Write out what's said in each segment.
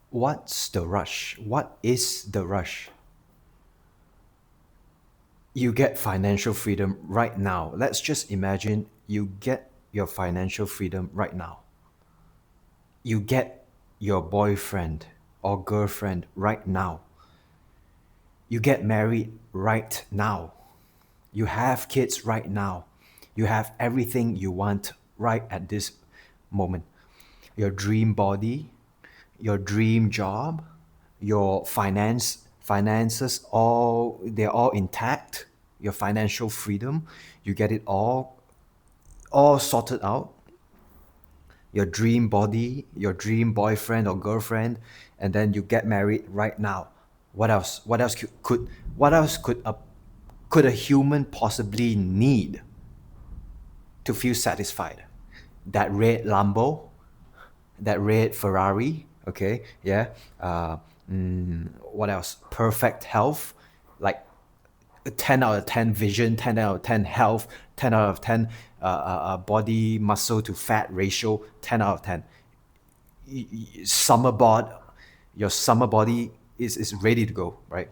What's the rush? What is the rush? You get financial freedom right now. Let's just imagine you get your financial freedom right now. You get your boyfriend or girlfriend right now. You get married right now. You have kids right now. You have everything you want right at this moment. Your dream body, your dream job, your finances, all they're all intact. Your financial freedom, you get it all sorted out. Your dream body, your dream boyfriend or girlfriend, and then you get married right now. What else? What else could a human possibly need to feel satisfied? That red Lambo, that red Ferrari, okay, yeah. What else? Perfect health, like a 10 out of 10 vision, 10 out of 10 health, 10 out of 10 body muscle to fat ratio, 10 out of 10. Summer bod, your summer body is ready to go, right?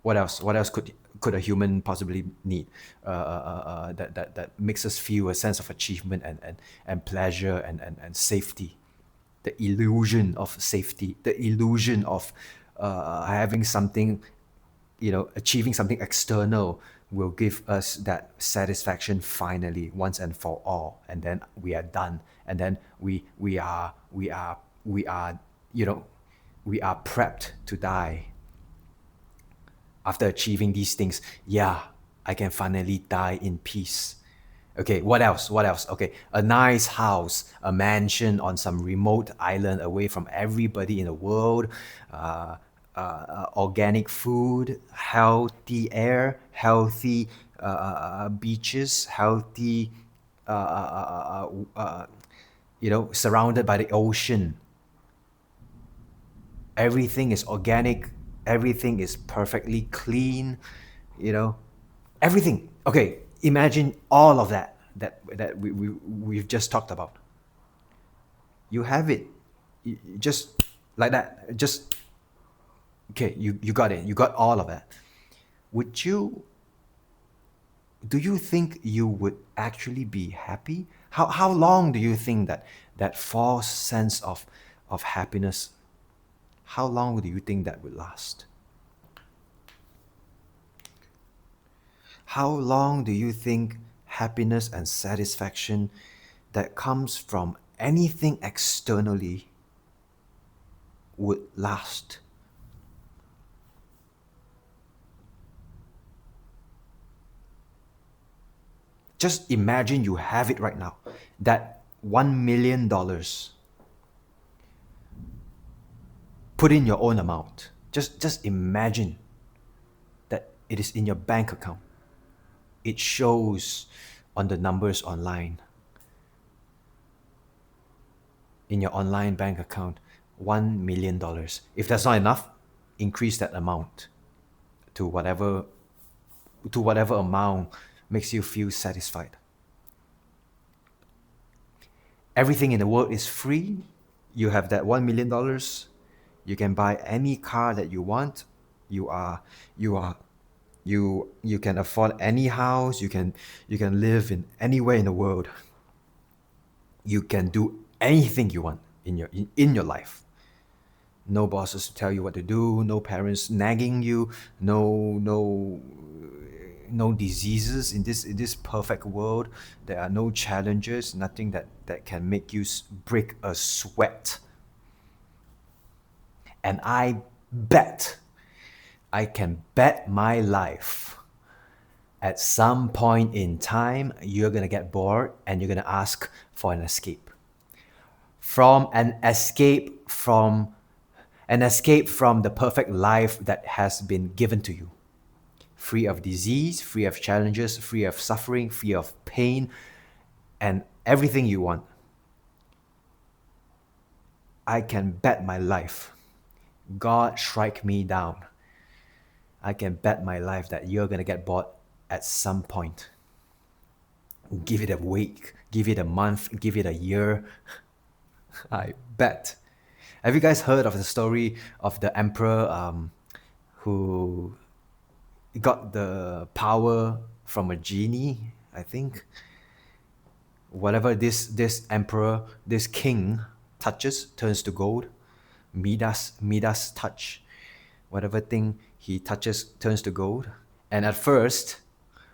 What else? What else could a human possibly need that makes us feel a sense of achievement and pleasure and safety? The illusion of safety, the illusion of having something, achieving something external will give us that satisfaction finally, once and for all, and then we are done, and then we are you know we are prepped to die after achieving these things. Yeah, I can finally die in peace. Okay, what else? What else? Okay, a nice house, a mansion on some remote island away from everybody in the world, organic food, healthy air, healthy beaches, healthy, surrounded by the ocean. Everything is organic, everything is perfectly clean, you know, everything. Okay, imagine all of that we've just talked about. You have it. Just like that. Just okay, you got it. You got all of that. Would you do you think you would actually be happy? How long do you think that false sense of happiness, how long do you think that would last? How long do you think happiness and satisfaction that comes from anything externally would last? Just imagine you have it right now. That $1 million. Put in your own amount. Just imagine that it is in your bank account. It shows on the numbers online. In your online bank account, $1 million. If that's not enough, increase that amount to whatever amount makes you feel satisfied. Everything in the world is free. You have that $1 million. You can buy any car that you want. You can afford any house. You can live in anywhere in the world. You can do anything you want in your life. No bosses to tell you what to do, no parents nagging you, no diseases in this perfect world. There are no challenges, nothing that can make you break a sweat. And I can bet my life at some point in time you're gonna get bored and you're gonna ask for an escape. From the perfect life that has been given to you. Free of disease, free of challenges, free of suffering, free of pain, and everything you want. I can bet my life. God strike me down. I can bet my life that you're gonna get bored at some point. Give it a week, give it a month, give it a year. I bet. Have you guys heard of the story of the emperor who got the power from a genie, I think? Whatever this emperor, this king touches turns to gold. Midas touch. Whatever thing he touches turns to gold. And at first,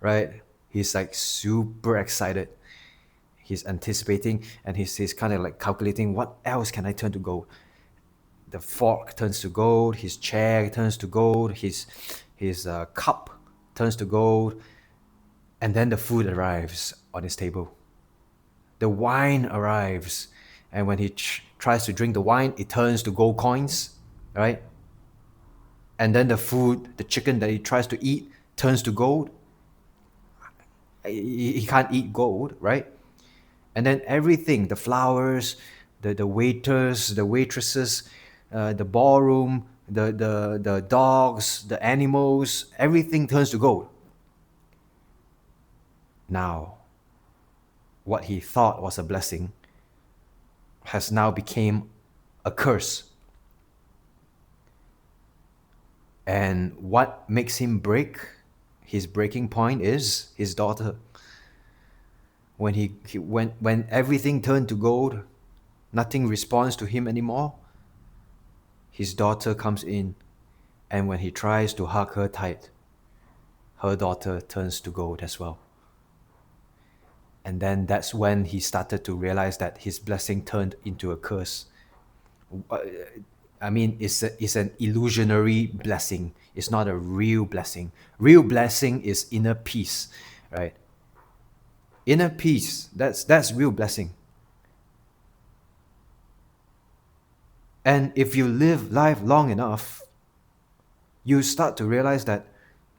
right, he's like super excited. He's anticipating and he's kind of like calculating what else can I turn to gold. The fork turns to gold, his chair turns to gold, his cup turns to gold, and then the food arrives on his table. The wine arrives, and when he tries to drink the wine, it turns to gold coins, right? And then the food, the chicken that he tries to eat, turns to gold. He can't eat gold, right? And then everything, the flowers, the waiters, the waitresses, the ballroom, the dogs, the animals, everything turns to gold. Now, what he thought was a blessing has now become a curse. And what makes him break? His breaking point is his daughter. When everything turned to gold, nothing responds to him anymore. His daughter comes in, and when he tries to hug her tight, her daughter turns to gold as well. And then that's when he started to realize that his blessing turned into a curse. I mean, it's an illusionary blessing. It's not a real blessing. Real blessing is inner peace, right? Inner peace, that's real blessing. And if you live life long enough, you start to realize that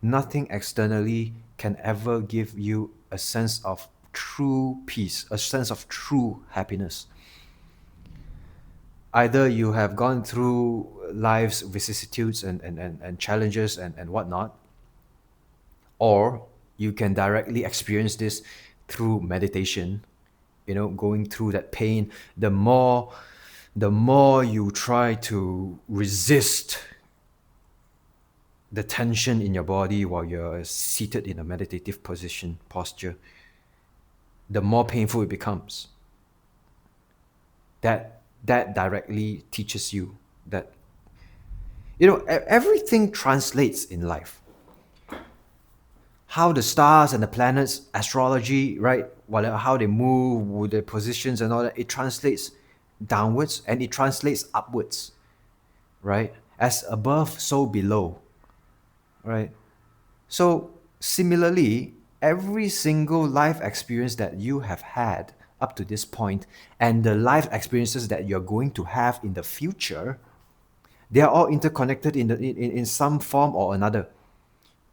nothing externally can ever give you a sense of true peace, a sense of true happiness. Either you have gone through life's vicissitudes and challenges and whatnot, or you can directly experience this through meditation, going through that pain. The more you try to resist the tension in your body while you're seated in a meditative posture, the more painful it becomes. That directly teaches you that everything translates in life. How the stars and the planets, astrology, right? How they move, with their positions and all that, it translates downwards and it translates upwards, right? As above, so below, right? So similarly, every single life experience that you have had up to this point and the life experiences that you're going to have in the future, they are all interconnected in some form or another.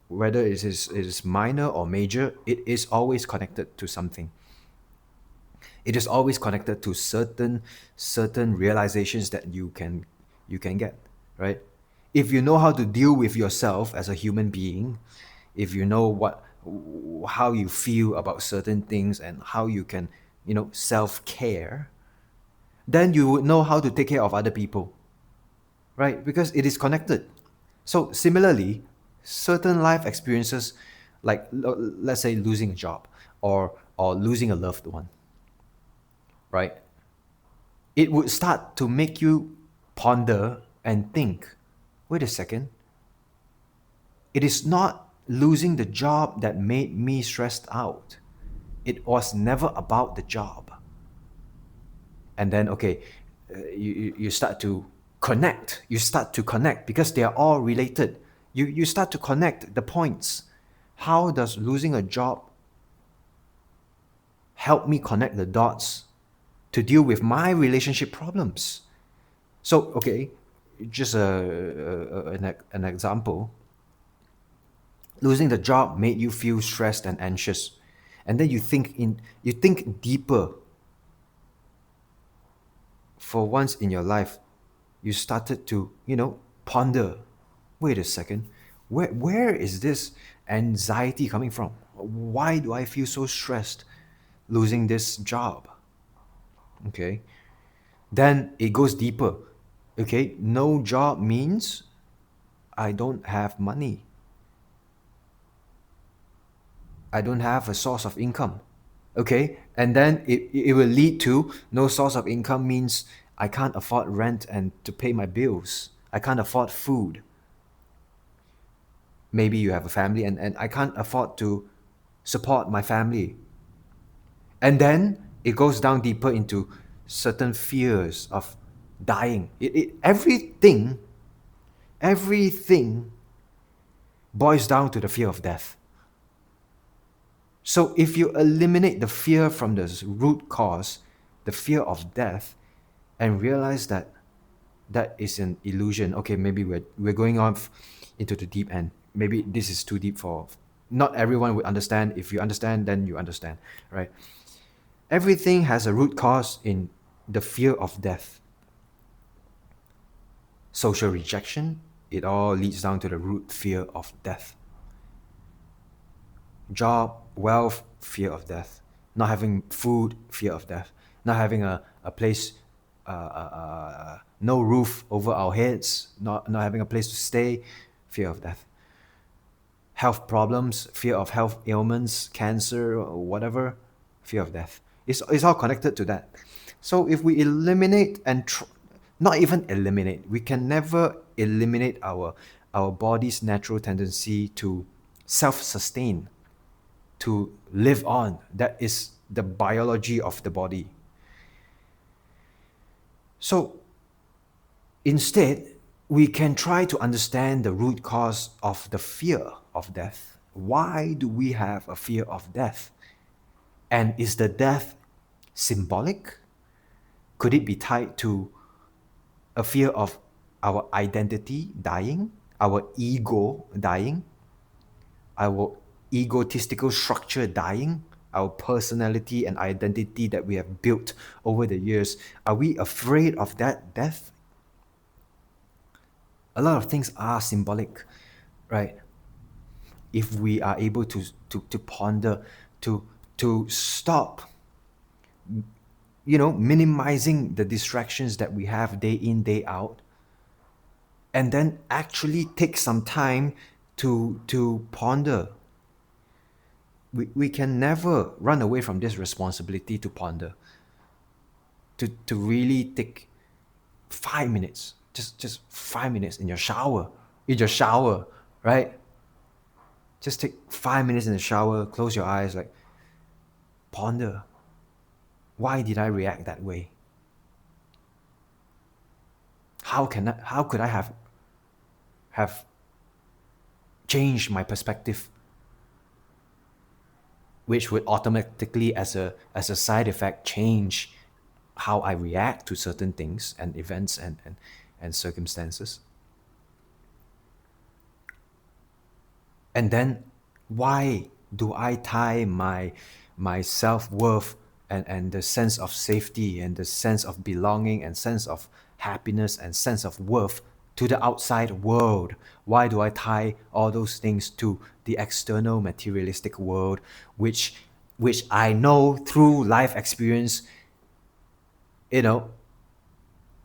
Whether it is minor or major, it is always connected to something. It is always connected to certain realizations that you can get, right? If you know how to deal with yourself as a human being, if you know how you feel about certain things and how you can, self-care, then you would know how to take care of other people, right? Because it is connected. So similarly, certain life experiences, like let's say losing a job or losing a loved one, right? It would start to make you ponder and think, wait a second, it is not losing the job that made me stressed out. It was never about the job. And then, okay, you start to connect. You start to connect because they are all related. You start to connect the points. How does losing a job help me connect the dots to deal with my relationship problems? So, okay, just an example. Losing the job made you feel stressed and anxious. And then you think deeper. For once in your life, you started to, ponder, wait a second, where is this anxiety coming from? Why do I feel so stressed losing this job? Okay. Then it goes deeper. Okay, no job means I don't have money. I don't have a source of income. Okay, and then it will lead to no source of income means I can't afford rent and to pay my bills. I can't afford food. Maybe you have a family and I can't afford to support my family. And then it goes down deeper into certain fears of dying. Everything boils down to the fear of death. So if you eliminate the fear from the root cause, the fear of death, and realize that that is an illusion. Okay, maybe we're going off into the deep end. Maybe this is too deep for not everyone would understand. If you understand, then you understand, right? Everything has a root cause in the fear of death. Social rejection, it all leads down to the root fear of death. Job, wealth, fear of death. Not having food, fear of death. Not having a place, no roof over our heads, not having a place to stay, fear of death. Health problems, fear of health ailments, cancer, or whatever, fear of death. It's all connected to that. So if we eliminate and not even eliminate, we can never eliminate our body's natural tendency to self-sustain, to live on. That is the biology of the body. So instead, we can try to understand the root cause of the fear of death. Why do we have a fear of death? And is the death symbolic? Could it be tied to a fear of our identity dying, our ego dying, our egotistical structure dying, our personality and identity that we have built over the years? Are we afraid of that death? A lot of things are symbolic, right? If we are able to ponder, to stop, minimizing the distractions that we have day in, day out, and then actually take some time to ponder. We can never run away from this responsibility to ponder, to really take 5 minutes, just 5 minutes in your shower, right? Just take 5 minutes in the shower, close your eyes, like ponder. Why did I react that way? How could I have changed my perspective, which would automatically as a side effect change how I react to certain things and events and circumstances. And then why do I tie my self-worth and the sense of safety and the sense of belonging and sense of happiness and sense of worth to the outside world? Why do I tie all those things to the external materialistic world, which I know through life experience, you know,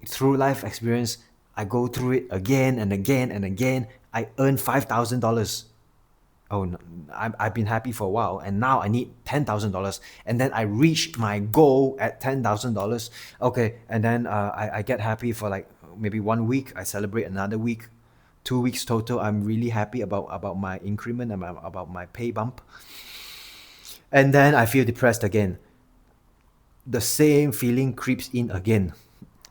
through life experience, I go through it again and again and again. I earn $5,000. Oh, no, I've been happy for a while, and now I need $10,000, and then I reach my goal at $10,000. Okay, and then I get happy for like maybe 1 week. I celebrate another week, 2 weeks total. I'm really happy about my increment and about my pay bump, and then I feel depressed again. The same feeling creeps in again,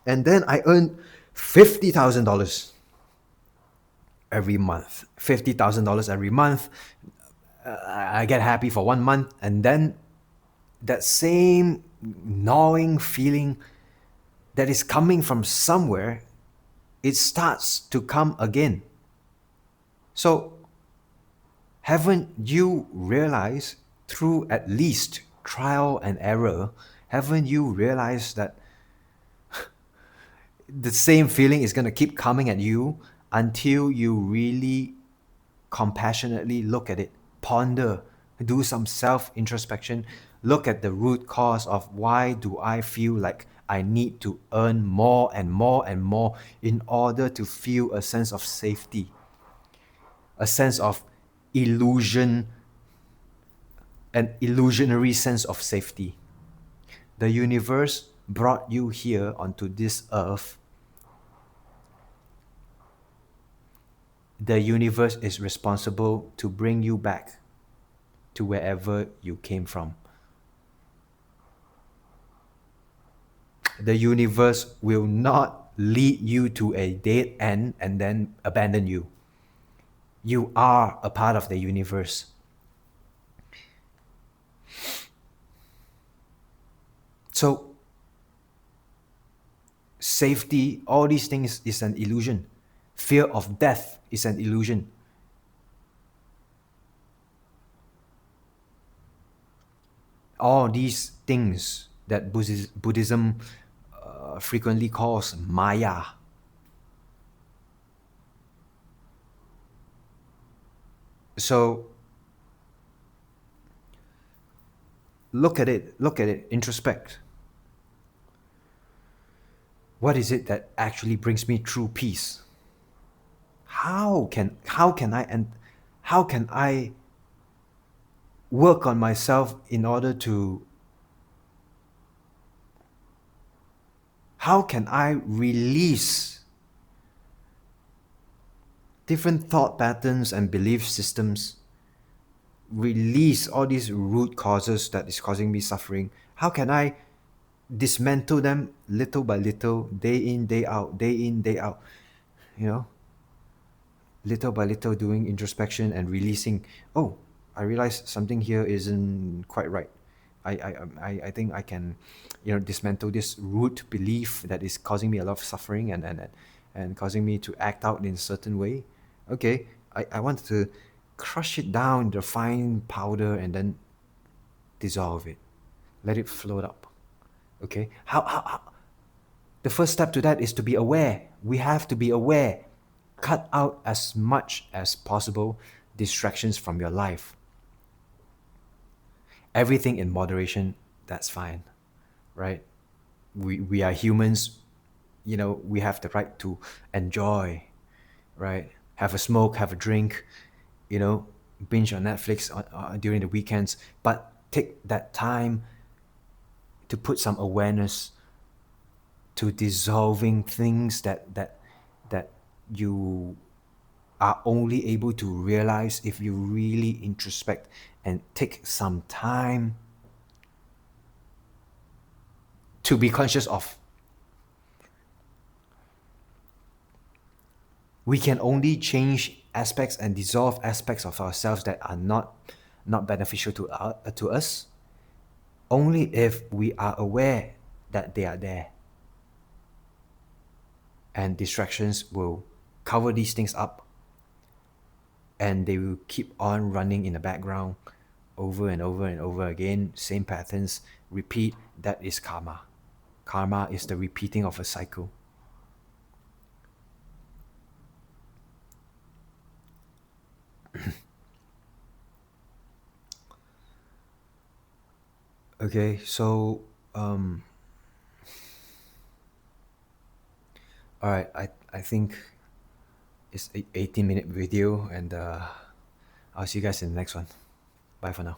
and then I earn $50,000 every month. $50,000 every month. I get happy for 1 month, and then that same gnawing feeling that is coming from somewhere, it starts to come again. So, haven't you realized through at least trial and error, haven't you realized that the same feeling is going to keep coming at you until you really compassionately look at it, ponder, do some self introspection, look at the root cause of why do I feel like I need to earn more and more and more in order to feel a sense of safety, a sense of illusion, an illusionary sense of safety. The universe brought you here onto this earth. The universe is responsible to bring you back to wherever you came from. The universe will not lead you to a dead end and then abandon you. You are a part of the universe. So, safety, all these things is an illusion. Fear of death is an illusion. All these things that Buddhism frequently calls Maya. So, look at it, introspect. What is it that actually brings me true peace? How can I work on myself in order to, how can I release different thought patterns and belief systems, release all these root causes that is causing me suffering? How can I dismantle them little by little, day in, day out, you know, little by little, doing introspection and releasing. Oh, I realize something here isn't quite right. I think I can, dismantle this root belief that is causing me a lot of suffering and causing me to act out in a certain way. Okay, I want to crush it down into fine powder and then dissolve it. Let it float up. Okay? How the first step to that is to be aware. We have to be aware. Cut out as much as possible distractions from your life. Everything in moderation, that's fine, right? We are humans, we have the right to enjoy, right? Have a smoke, have a drink, binge on Netflix during the weekends, but take that time to put some awareness to dissolving things that you are only able to realize if you really introspect and take some time to be conscious of. We can only change aspects and dissolve aspects of ourselves that are not beneficial to us only if we are aware that they are there. And distractions will cover these things up, and they will keep on running in the background over and over and over again. Same patterns, repeat. That is karma. Karma is the repeating of a cycle. Okay, so all right, I think it's an 18-minute video, and I'll see you guys in the next one. Bye for now.